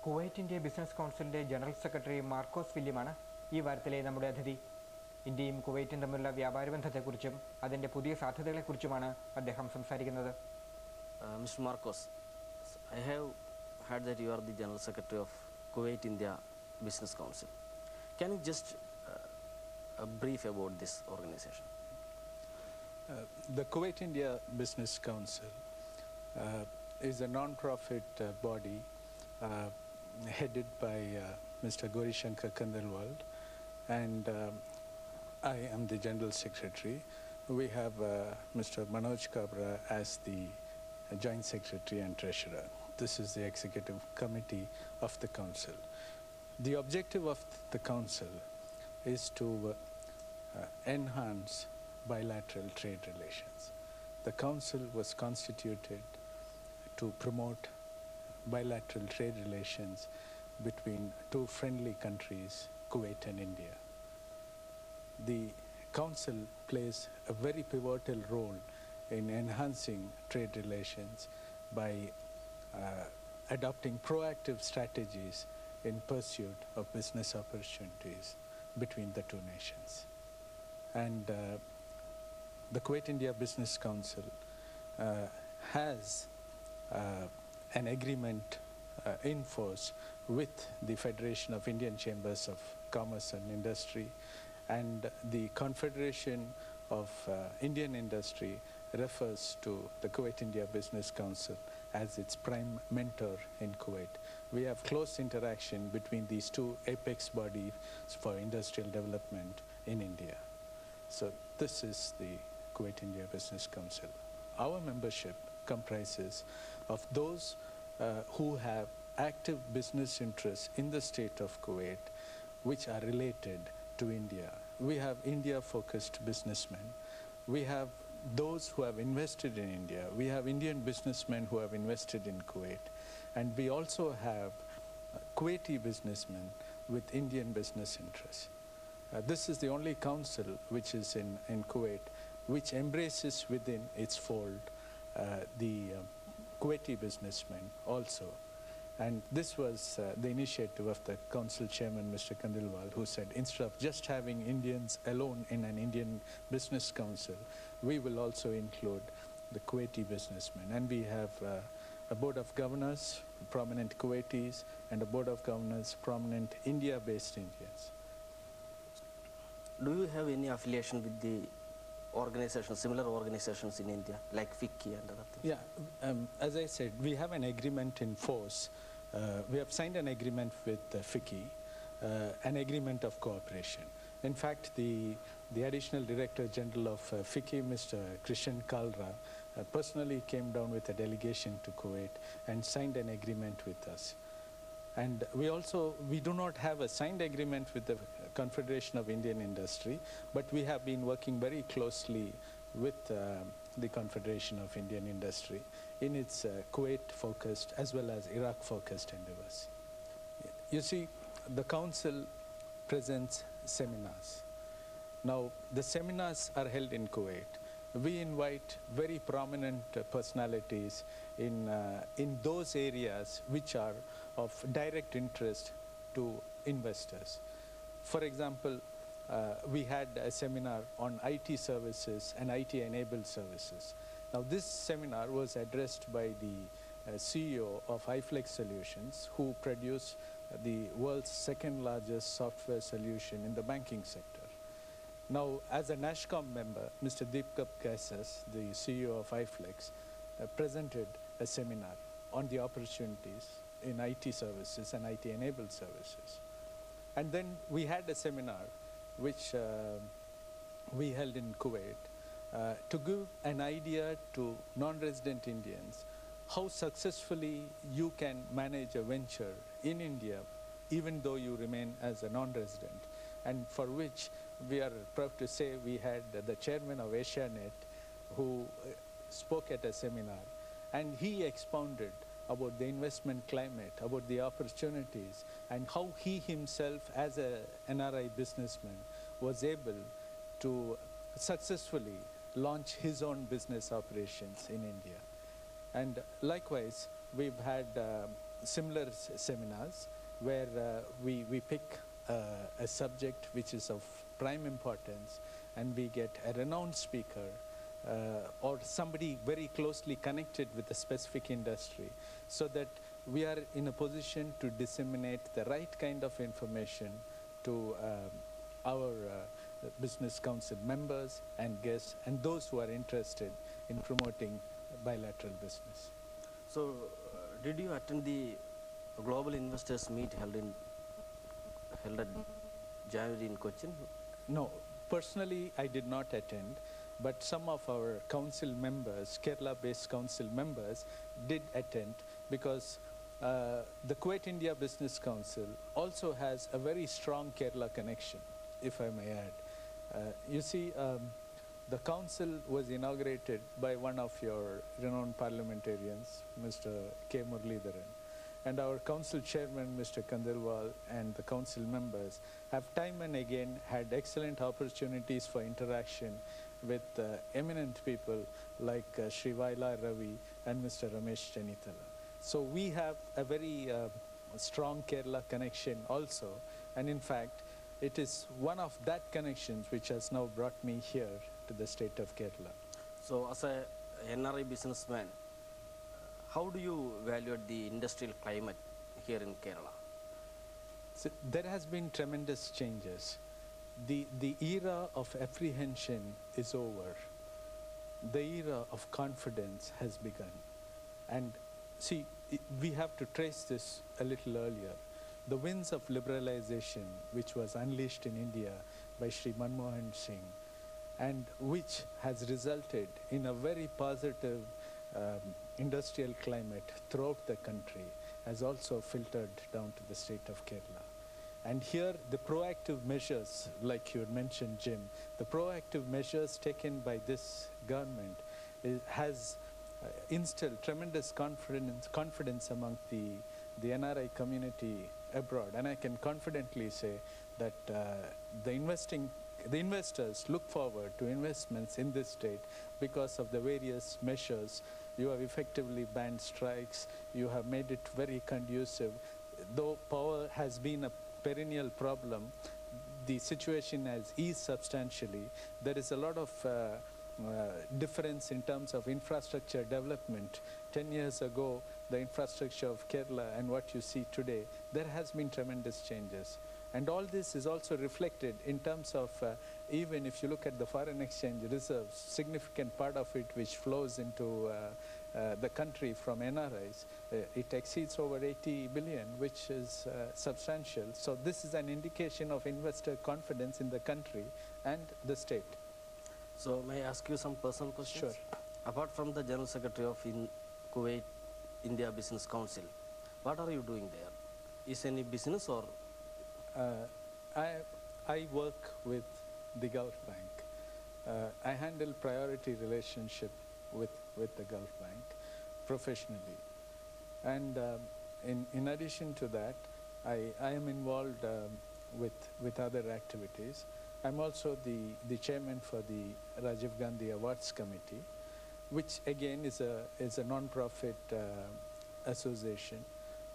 Kuwait business കൗൺസിലിന്റെ general secretary Markose വില്യമാണ് ഈ വാരത്തിലെ നമ്മുടെ അതിഥി. ഇന്ത്യയും കുവൈറ്റും തമ്മിലുള്ള വ്യാപാര ബന്ധത്തെക്കുറിച്ചും അതിന്റെ പുതിയ സാധ്യതകളെക്കുറിച്ചുമാണ് അദ്ദേഹം സംസാരിക്കുന്നത്. Mr. Marcos, I have heard that you are the General Secretary of Kuwait India Business Council. Can you just brief about this organization? The Kuwait India Business Council is a non-profit body headed by Mr. Gorishankar Kandalwal, and I am the General Secretary. We have Mr. Manoj Kabra as the Joint Secretary and Treasurer. This is the Executive Committee of the Council. The objective of the Council is to enhance bilateral trade relations. The Council was constituted to promote bilateral trade relations between two friendly countries, Kuwait and India. The Council plays a very pivotal role in enhancing trade relations by adopting proactive strategies in pursuit of business opportunities between the two nations. And the Kuwait India Business Council has an agreement in force with the Federation of Indian Chambers of Commerce and Industry, and the Confederation of Indian Industry refers to the Kuwait India Business Council as its prime mentor in Kuwait. We have close interaction between these two apex bodies for industrial development in India. So this is the Kuwait India Business Council. Our membership comprises of those who have active business interests in the state of Kuwait which are related to India. We have India-focused businessmen. We have those who have invested in India. We have Indian businessmen who have invested in Kuwait. And we also have Kuwaiti businessmen with Indian business interests. This is the only council which is in Kuwait which embraces within its fold the Kuwaiti businessmen also. And this was the initiative of the council chairman, Mr. Kandilwal, who said instead of just having Indians alone in an Indian business council, we will also include the Kuwaiti businessmen. And we have a board of governors, prominent Kuwaitis, and a board of governors, prominent India-based Indians. Do you have any affiliation with the organizations, similar organizations in India, like FICCI and other things? Yeah, as I said, we have an agreement in force. We have signed an agreement with FICCI, an agreement of cooperation. In fact, the Additional Director General of FICCI, Mr. Krishan Kalra, personally came down with a delegation to Kuwait and signed an agreement with us. And we do not have a signed agreement with the Confederation of Indian Industry, but we have been working very closely with the Confederation of Indian Industry in its Kuwait-focused as well as Iraq-focused endeavors. You see, the Council presents seminars. Now, the seminars are held in Kuwait. We invite very prominent personalities in those areas which are of direct interest to investors. For example, we had a seminar on IT services and IT-enabled services. Now, this seminar was addressed by the CEO of iFlex Solutions, who produce the world's second largest software solution in the banking sector. Now, as a NASHCOM member, Mr. Deepkap Kaisas, the CEO of iFlex, presented a seminar on the opportunities in IT services and IT-enabled services. And then we had a seminar which we held in Kuwait to give an idea to non-resident Indians how successfully you can manage a venture in India even though you remain as a non-resident, and for which we are proud to say we had the chairman of Asianet who spoke at a seminar, and he expounded about the investment climate, about the opportunities, and how he himself as a NRI businessman was able to successfully launch his own business operations in India. And likewise, we've had similar seminars where we pick a subject which is of prime importance, and we get a renowned speaker or somebody very closely connected with a specific industry, so that we are in a position to disseminate the right kind of information to our business council members and guests and those who are interested in promoting bilateral business. So, did you attend the global investors meet held at January in Cochin? No, personally I did not attend, but some of our council members, Kerala-based council members, did attend, because the Kuwait India Business Council also has a very strong Kerala connection, if I may add. You see, the council was inaugurated by one of your renowned parliamentarians, Mr. K. Muralidharan. And our council chairman, Mr. Kandelwal, and the council members have time and again had excellent opportunities for interaction with eminent people like Sri Vaila Ravi and Mr. Ramesh Chanitala. So we have a very strong Kerala connection also, and in fact, it is one of that connections which has now brought me here to the state of Kerala. So, as a NRI businessman, how do you evaluate the industrial climate here in Kerala? So there has been tremendous changes. The era of apprehension is over. The era of confidence has begun. And see, we have to trace this a little earlier. The winds of liberalization, which was unleashed in India by Sri Manmohan Singh, and which has resulted in a very positive industrial climate throughout the country, has also filtered down to the state of Kerala. And here the proactive measures, like you had mentioned, Jim, the proactive measures taken by this government has instilled tremendous confidence among the NRI community abroad. And I can confidently say that the investors look forward to investments in this state because of the various measures. You have effectively banned strikes, you have made it very conducive. Though power has been a perennial problem, the situation has eased substantially. There is a lot of difference in terms of infrastructure development. 10 years ago, the infrastructure of Kerala and what you see today, there has been tremendous changes. And all this is also reflected in terms of, even if you look at the foreign exchange reserves, significant part of it which flows into the country from NRIs, it exceeds over 80 billion, which is substantial. So this is an indication of investor confidence in the country and the state. So, may I ask you some personal questions? Sure. Apart from the General Secretary of Kuwait India Business Council, what are you doing there? Is any business or? I work with the Gulf Bank. I handle priority relationship with the Gulf Bank professionally. And in addition to that, I am involved with other activities. I'm also the chairman for the Rajiv Gandhi Awards Committee, which again is a non-profit association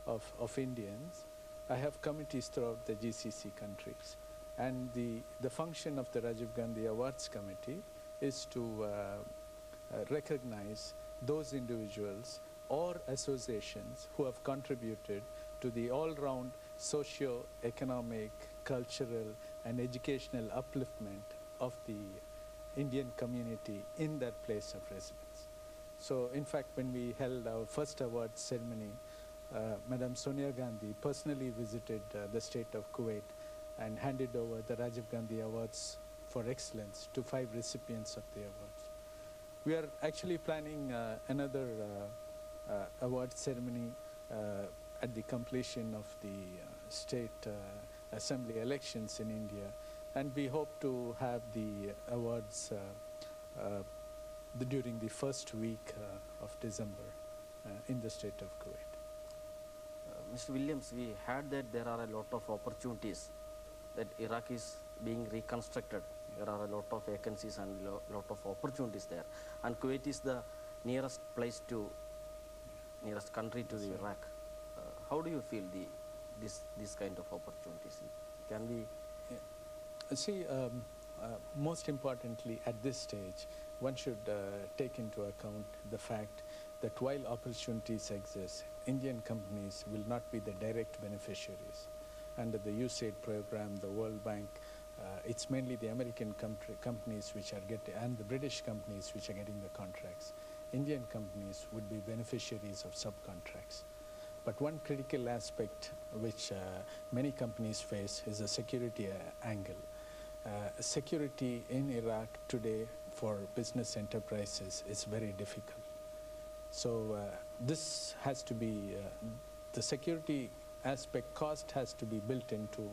of Indians. I have committees throughout the GCC countries, and the function of the Rajiv Gandhi Awards Committee is to recognize those individuals or associations who have contributed to the all-round socio-economic, cultural, and educational upliftment of the Indian community in their place of residence. So in fact, when we held our first award ceremony, Madam Sonia Gandhi personally visited the state of Kuwait and handed over the Rajiv Gandhi Awards for Excellence to 5 recipients of the awards. We are actually planning another award ceremony at the completion of the state assembly elections in India, and we hope to have the awards during the first week of December in the state of Kuwait. Mr. Williams, we heard that there are a lot of opportunities, that Iraq is being reconstructed. There are a lot of vacancies and a lot of opportunities there. And Kuwait is the nearest country to the Iraq. how do you feel this kind of opportunities? Can we? See, most importantly, at this stage, one should take into account the fact that while opportunities exist, Indian companies will not be the direct beneficiaries. Under the USAID program, the World Bank, it's mainly the American companies which are getting, and the British companies which are getting the contracts. Indian companies would be beneficiaries of subcontracts. But one critical aspect which many companies face is a security angle. Security in Iraq today for business enterprises is very difficult. So this has to be, the security aspect cost has to be built into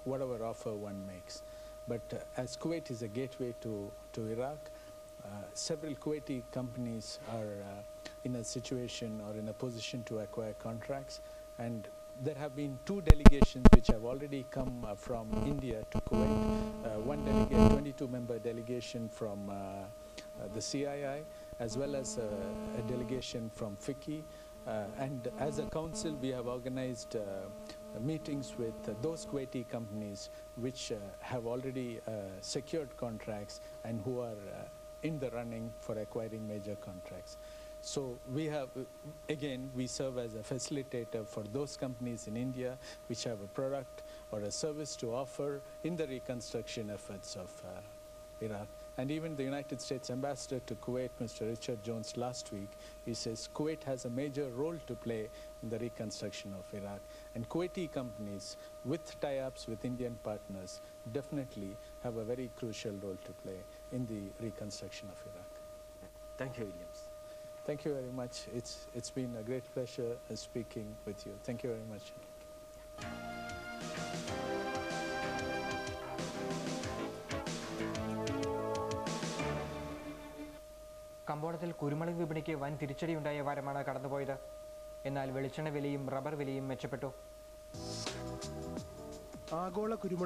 whatever offer one makes. But as Kuwait is a gateway to Iraq, several Kuwaiti companies are in a situation or in a position to acquire contracts, and there have been 2 delegations which have already come from India to Kuwait. One delegate, 22-member delegation from the CII, as well as a delegation from FICCI. And as a council, we have organized meetings with those Kuwaiti companies which have already secured contracts and who are in the running for acquiring major contracts. So we have, again, we serve as a facilitator for those companies in India which have a product or a service to offer in the reconstruction efforts of Iraq. And even the United States Ambassador to Kuwait, Mr. Richard Jones, last week, he says Kuwait has a major role to play in the reconstruction of Iraq. And Kuwaiti companies with tie-ups with Indian partners definitely have a very crucial role to play in the reconstruction of Iraq. Thank you, Williams. Thank you very much. It's been a great pleasure speaking with you. Thank you very much. കമ്പോളത്തിൽ കുരുമുളക് വിപണിക്ക് വൻ തിരിച്ചടിയുണ്ടായ വാരമാണ് കടന്നുപോയത്. എന്നാൽ വെളിച്ചെണ്ണ വിലയും rubber വിലയും മെച്ചപ്പെട്ടു. ആഗോള കുരുമുളക്